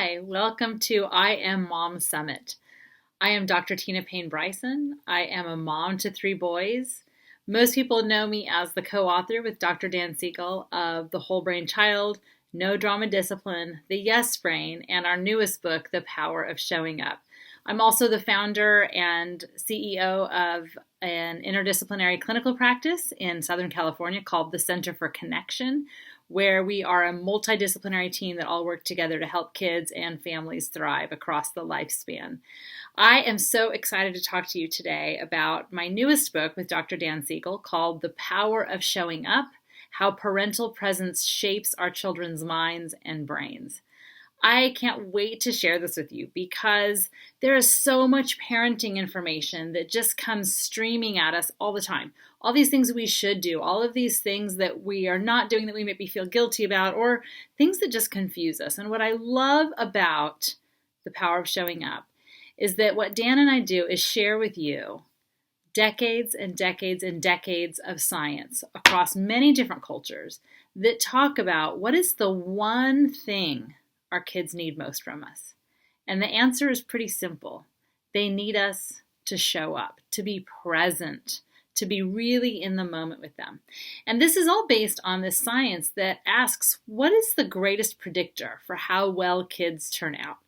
Hi, welcome to I Am Mom Summit. I am Dr. Tina Payne Bryson. I am a mom to 3 boys. Most people know me as the co-author with Dr. Dan Siegel of The Whole Brain Child, No Drama Discipline, The Yes Brain, and our newest book, The Power of Showing Up. I'm also the founder and CEO of an interdisciplinary clinical practice in Southern California called the Center for Connection, where we are a multidisciplinary team that all work together to help kids and families thrive across the lifespan. I am so excited to talk to you today about my newest book with Dr. Dan Siegel called The Power of Showing Up: How Parental Presence Shapes Our Children's Minds and Brains. I can't wait to share this with you because there is so much parenting information that just comes streaming at us all the time. All these things we should do, all of these things that we are not doing that we maybe feel guilty about, or things that just confuse us. And what I love about The Power of Showing Up is that what Dan and I do is share with you decades and decades and decades of science across many different cultures that talk about what is the one thing our kids need most from us. And the answer is pretty simple. They need us to show up, to be present, to be really in the moment with them. And this is all based on this science that asks, what is the greatest predictor for how well kids turn out?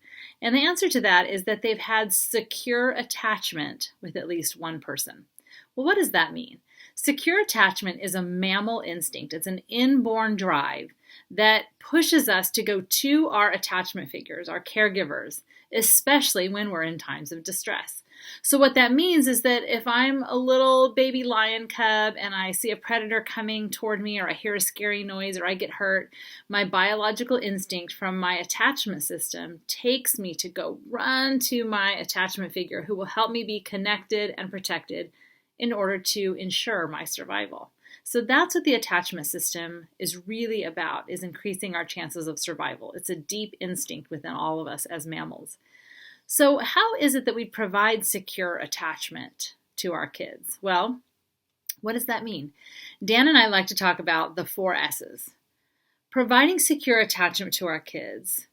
And the answer to that is that they've had secure attachment with at least one person. Well, what does that mean? Secure attachment is a mammal instinct. It's an inborn drive that pushes us to go to our attachment figures, our caregivers, especially when we're in times of distress. So what that means is that if I'm a little baby lion cub and I see a predator coming toward me, or I hear a scary noise, or I get hurt, my biological instinct from my attachment system takes me to go run to my attachment figure who will help me be connected and protected in order to ensure my survival. So that's what the attachment system is really about, is increasing our chances of survival. It's a deep instinct within all of us as mammals. So how is it that we provide secure attachment to our kids? Well, what does that mean? Dan and I like to talk about the 4 S's. Providing secure attachment to our kids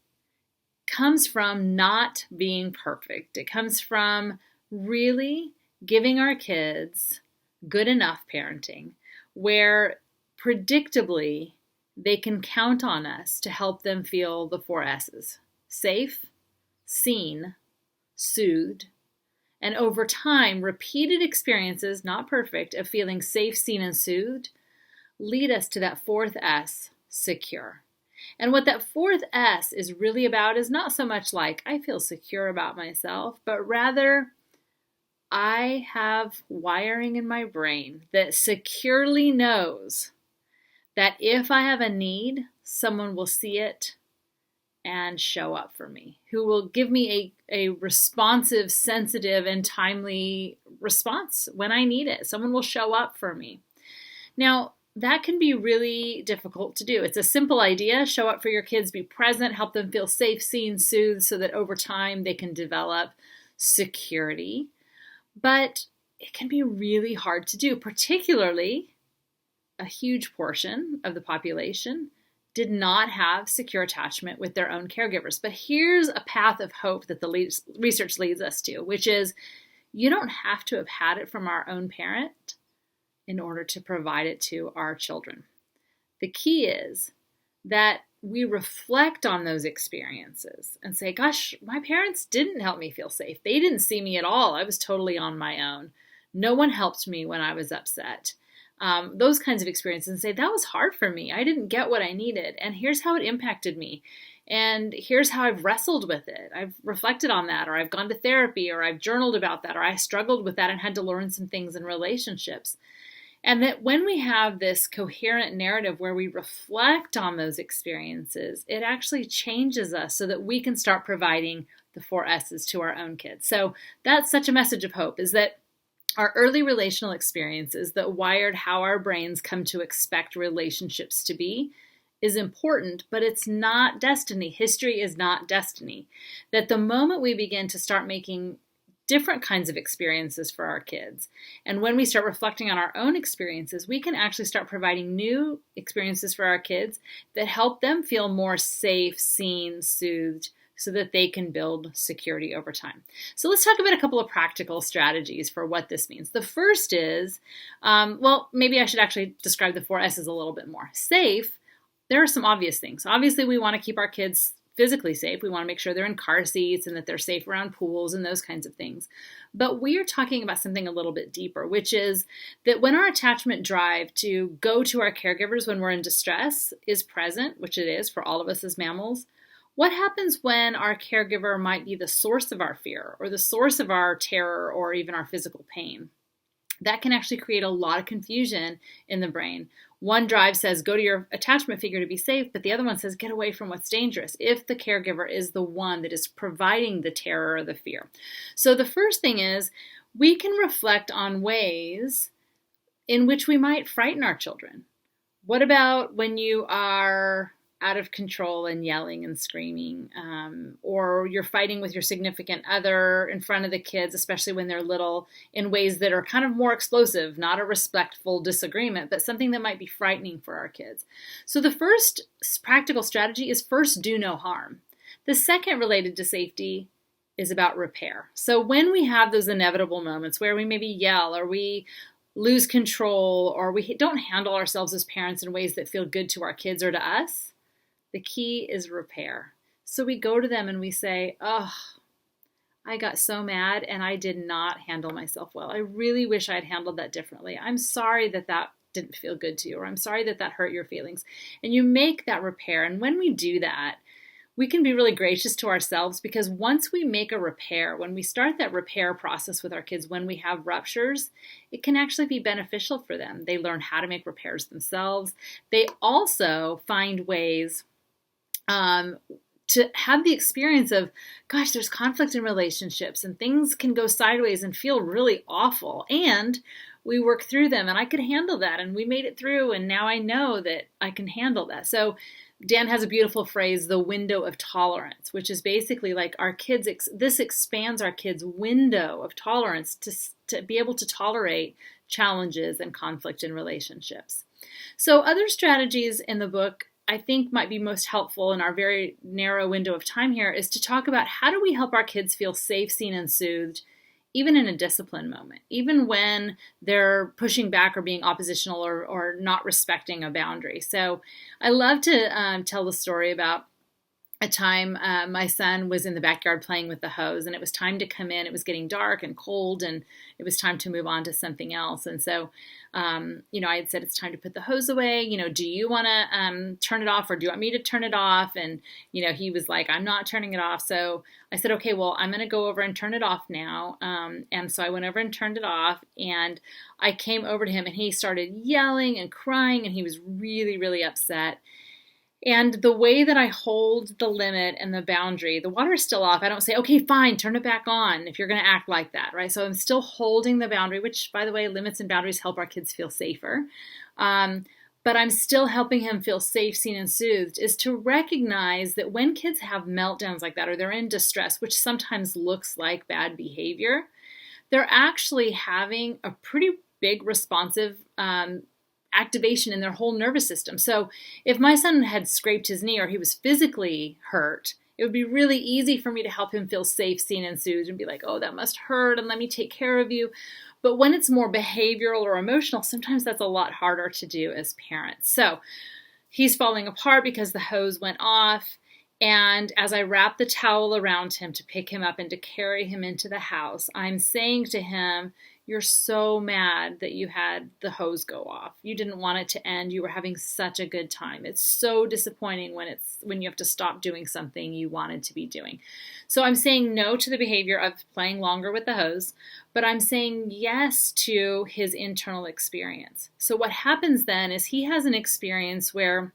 comes from not being perfect. It comes from really giving our kids good enough parenting where predictably they can count on us to help them feel the 4 S's. Safe, seen, soothed, and over time, repeated experiences, not perfect, of feeling safe, seen, and soothed lead us to that 4th S, secure. And what that 4th S is really about is not so much like, I feel secure about myself, but rather, I have wiring in my brain that securely knows that if I have a need, someone will see it and show up for me, who will give me a responsive, sensitive, and timely response when I need it. Someone will show up for me. Now, that can be really difficult to do. It's a simple idea. Show up for your kids, be present, help them feel safe, seen, soothed, so that over time they can develop security. But it can be really hard to do, particularly a huge portion of the population did not have secure attachment with their own caregivers. But here's a path of hope that the research leads us to, which is you don't have to have had it from our own parent in order to provide it to our children. The key is that we reflect on those experiences and say, gosh, my parents didn't help me feel safe. They didn't see me at all. I was totally on my own. No one helped me when I was upset. Those kinds of experiences, and say, that was hard for me. I didn't get what I needed. And here's how it impacted me. And here's how I've wrestled with it. I've reflected on that, or I've gone to therapy, or I've journaled about that, or I struggled with that and had to learn some things in relationships. And that when we have this coherent narrative where we reflect on those experiences, it actually changes us so that we can start providing the 4 S's to our own kids. So that's such a message of hope, is that our early relational experiences that wired how our brains come to expect relationships to be is important, but it's not destiny. History is not destiny. That the moment we begin to start making different kinds of experiences for our kids, and when we start reflecting on our own experiences, we can actually start providing new experiences for our kids that help them feel more safe, seen, soothed, so that they can build security over time. So let's talk about a couple of practical strategies for what this means. The first is, maybe I should actually describe the 4S's a little bit more. Safe, there are some obvious things. Obviously, we want to keep our kids physically safe. We want to make sure they're in car seats and that they're safe around pools and those kinds of things. But we are talking about something a little bit deeper, which is that when our attachment drive to go to our caregivers when we're in distress is present, which it is for all of us as mammals, what happens when our caregiver might be the source of our fear or the source of our terror or even our physical pain? That can actually create a lot of confusion in the brain. One drive says, go to your attachment figure to be safe, but the other one says, get away from what's dangerous, if the caregiver is the one that is providing the terror or the fear. So the first thing is, we can reflect on ways in which we might frighten our children. What about when you are out of control and yelling and screaming, or you're fighting with your significant other in front of the kids, especially when they're little, in ways that are kind of more explosive, not a respectful disagreement, but something that might be frightening for our kids. So the first practical strategy is first do no harm. The second, related to safety, is about repair. So when we have those inevitable moments where we maybe yell or we lose control or we don't handle ourselves as parents in ways that feel good to our kids or to us, the key is repair. So we go to them and we say, oh, I got so mad and I did not handle myself well. I really wish I'd handled that differently. I'm sorry that didn't feel good to you, or I'm sorry that hurt your feelings. And you make that repair. And when we do that, we can be really gracious to ourselves, because once we make a repair, when we start that repair process with our kids, when we have ruptures, it can actually be beneficial for them. They learn how to make repairs themselves. They also find ways to have the experience of, gosh, there's conflict in relationships and things can go sideways and feel really awful. And we work through them and I could handle that and we made it through and now I know that I can handle that. So Dan has a beautiful phrase, the window of tolerance, which is basically like our kids, this expands our kids' window of tolerance to be able to tolerate challenges and conflict in relationships. So other strategies in the book I think might be most helpful in our very narrow window of time here is to talk about how do we help our kids feel safe, seen, and soothed, even in a discipline moment, even when they're pushing back or being oppositional or not respecting a boundary. So I love to tell the story about a time my son was in the backyard playing with the hose and it was time to come in. It was getting dark and cold and it was time to move on to something else. And so, I had said, it's time to put the hose away. Do you want to turn it off or do you want me to turn it off? And, he was like, I'm not turning it off. So I said, okay, well, I'm going to go over and turn it off now. And so I went over and turned it off and I came over to him and he started yelling and crying and he was really, really upset. And the way that I hold the limit and the boundary, the water is still off. I don't say, okay, fine, turn it back on if you're going to act like that, right? So I'm still holding the boundary, which, by the way, limits and boundaries help our kids feel safer. But I'm still helping him feel safe, seen, and soothed, is to recognize that when kids have meltdowns like that or they're in distress, which sometimes looks like bad behavior, they're actually having a pretty big responsive activation in their whole nervous system. So if my son had scraped his knee or he was physically hurt, it would be really easy for me to help him feel safe, seen, and soothed and be like, oh, that must hurt and let me take care of you. But when it's more behavioral or emotional, sometimes that's a lot harder to do as parents. So he's falling apart because the hose went off. And as I wrap the towel around him to pick him up and to carry him into the house, I'm saying to him, you're so mad that you had the hose go off. You didn't want it to end. You were having such a good time. It's so disappointing when you have to stop doing something you wanted to be doing. So I'm saying no to the behavior of playing longer with the hose, but I'm saying yes to his internal experience. So what happens then is he has an experience where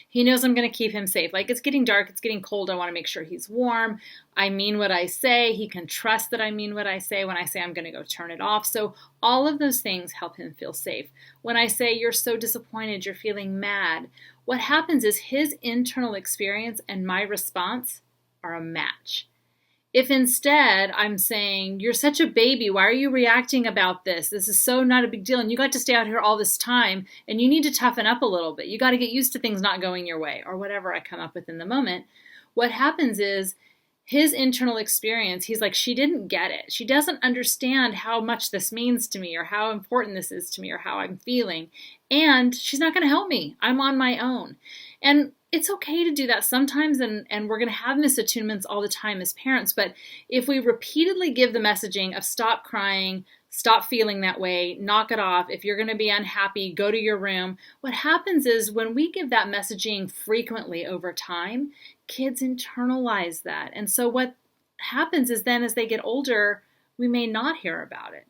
he knows I'm going to keep him safe. Like, it's getting dark, it's getting cold, I want to make sure he's warm. I mean what I say. He can trust that I mean what I say when I say I'm going to go turn it off. So all of those things help him feel safe. When I say you're so disappointed, you're feeling mad, what happens is his internal experience and my response are a match. If instead I'm saying, you're such a baby, why are you reacting about this? This is so not a big deal. And you got to stay out here all this time and you need to toughen up a little bit. You got to get used to things not going your way or whatever I come up with in the moment. what happens is his internal experience, he's like, she didn't get it. She doesn't understand how much this means to me or how important this is to me or how I'm feeling. And she's not going to help me. I'm on my own. And it's okay to do that sometimes, and we're going to have misattunements all the time as parents. But if we repeatedly give the messaging of stop crying, stop feeling that way, knock it off, if you're going to be unhappy, go to your room, what happens is when we give that messaging frequently over time, kids internalize that. And so what happens is then as they get older, we may not hear about it.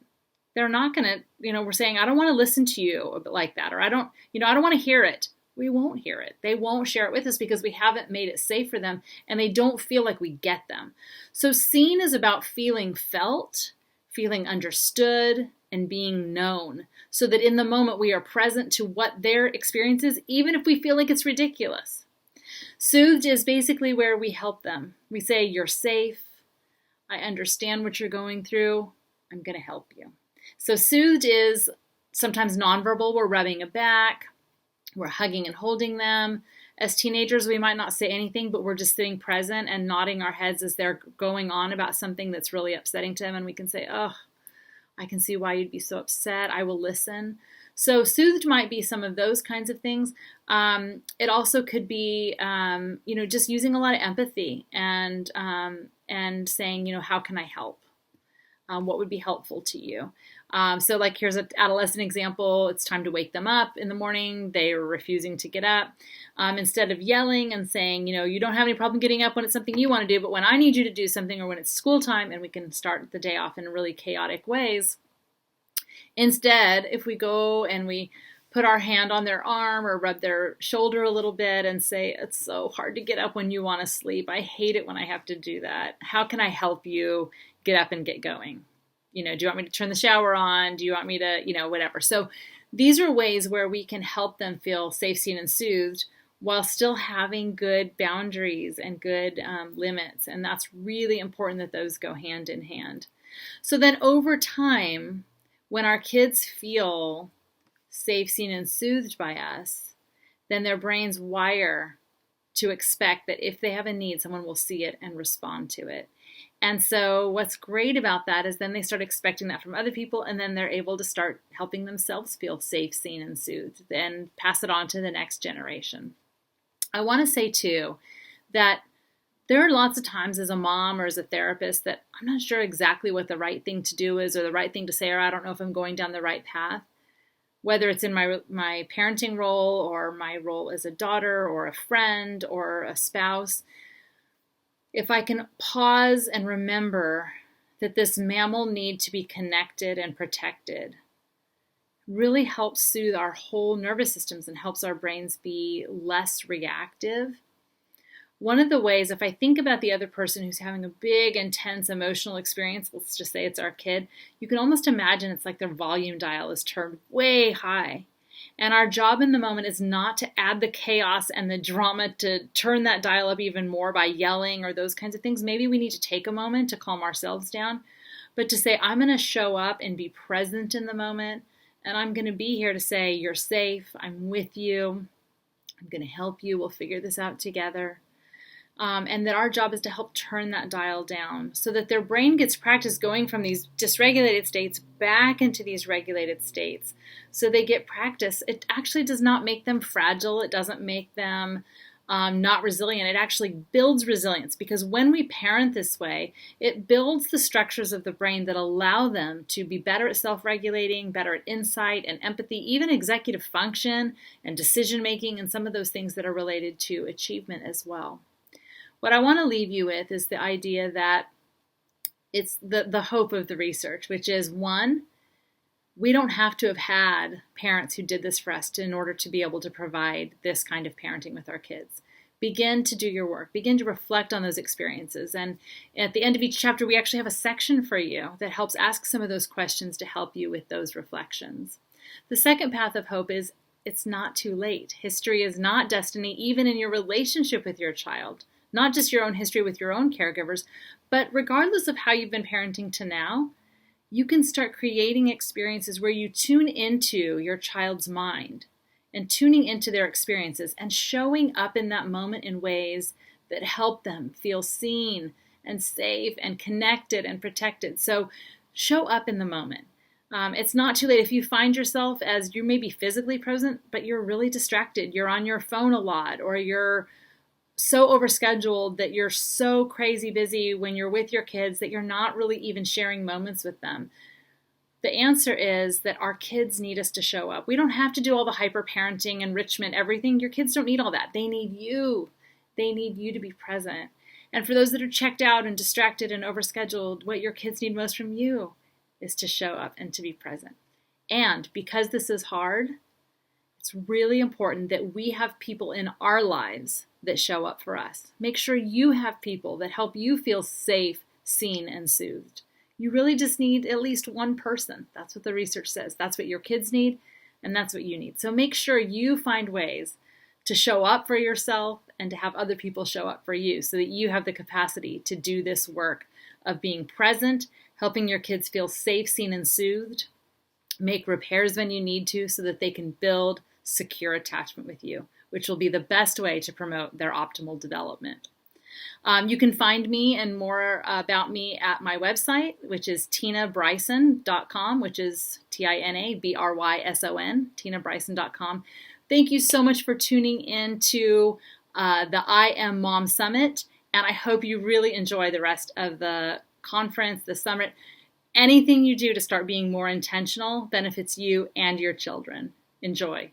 They're not going to, we're saying, I don't want to listen to you like that, or I don't want to hear it. We won't hear it. They won't share it with us because we haven't made it safe for them, and they don't feel like we get them. So seen is about feeling felt, feeling understood, and being known, so that in the moment we are present to what their experience is, even if we feel like it's ridiculous. Soothed is basically where we help them. We say, you're safe. I understand what you're going through. I'm going to help you. So soothed is sometimes nonverbal. We're rubbing a back. We're hugging and holding them. As teenagers, we might not say anything, but we're just sitting present and nodding our heads as they're going on about something that's really upsetting to them. And we can say, oh, I can see why you'd be so upset. I will listen. So soothed might be some of those kinds of things. It also could be, just using a lot of empathy and saying, how can I help? What would be helpful to you? So like here's an adolescent example. It's time to wake them up in the morning. They are refusing to get up. Instead of yelling and saying, you don't have any problem getting up when it's something you want to do, but when I need you to do something or when it's school time, and we can start the day off in really chaotic ways. Instead, if we go and we put our hand on their arm or rub their shoulder a little bit and say, it's so hard to get up when you want to sleep. I hate it when I have to do that. How can I help you get up and get going? Do you want me to turn the shower on? Do you want me to, whatever. So these are ways where we can help them feel safe, seen, and soothed while still having good boundaries and good limits. And that's really important that those go hand in hand. So then over time, when our kids feel safe, seen, and soothed by us, then their brains wire to expect that if they have a need, someone will see it and respond to it. And so what's great about that is then they start expecting that from other people, and then they're able to start helping themselves feel safe, seen, and soothed, and pass it on to the next generation. I want to say, too, that there are lots of times as a mom or as a therapist that I'm not sure exactly what the right thing to do is or the right thing to say, or I don't know if I'm going down the right path, whether it's in my parenting role or my role as a daughter or a friend or a spouse. If I can pause and remember that this mammal need to be connected and protected really helps soothe our whole nervous systems and helps our brains be less reactive. One of the ways, if I think about the other person who's having a big, intense emotional experience, let's just say it's our kid, you can almost imagine it's like their volume dial is turned way high. And our job in the moment is not to add the chaos and the drama to turn that dial up even more by yelling or those kinds of things. Maybe we need to take a moment to calm ourselves down, but to say, I'm going to show up and be present in the moment. And I'm going to be here to say, you're safe. I'm with you. I'm going to help you. We'll figure this out together. And that our job is to help turn that dial down so that their brain gets practice going from these dysregulated states back into these regulated states. So they get practice. It actually does not make them fragile. It doesn't make them not resilient. It actually builds resilience, because when we parent this way, it builds the structures of the brain that allow them to be better at self-regulating, better at insight and empathy, even executive function and decision-making, and some of those things that are related to achievement as well. What I want to leave you with is the idea that it's the hope of the research, which is, one, we don't have to have had parents who did this for us in order to be able to provide this kind of parenting with our kids. Begin to do your work. Begin to reflect on those experiences. And at the end of each chapter, we actually have a section for you that helps ask some of those questions to help you with those reflections. The second path of hope is it's not too late. History is not destiny, even in your relationship with your child. Not just your own history with your own caregivers, but regardless of how you've been parenting to now, you can start creating experiences where you tune into your child's mind and tuning into their experiences and showing up in that moment in ways that help them feel seen and safe and connected and protected. So show up in the moment. It's not too late if you find yourself as you may be physically present, but you're really distracted. You're on your phone a lot, or you're so overscheduled that you're so crazy busy when you're with your kids that you're not really even sharing moments with them. The answer is that our kids need us to show up. We don't have to do all the hyper parenting, enrichment, everything. Your kids don't need all that. They need you. They need you to be present. And for those that are checked out and distracted and overscheduled, what your kids need most from you is to show up and to be present. And because this is hard, it's really important that we have people in our lives that show up for us. Make sure you have people that help you feel safe, seen, and soothed. You really just need at least one person. That's what the research says. That's what your kids need, and that's what you need. So make sure you find ways to show up for yourself and to have other people show up for you so that you have the capacity to do this work of being present, helping your kids feel safe, seen, and soothed, make repairs when you need to so that they can build secure attachment with you, which will be the best way to promote their optimal development. You can find me and more about me at my website, which is tinabryson.com, which is TINABRYSON, tinabryson.com. Thank you so much for tuning in to the I Am Mom Summit, and I hope you really enjoy the rest of the conference, the summit. Anything you do to start being more intentional benefits you and your children. Enjoy.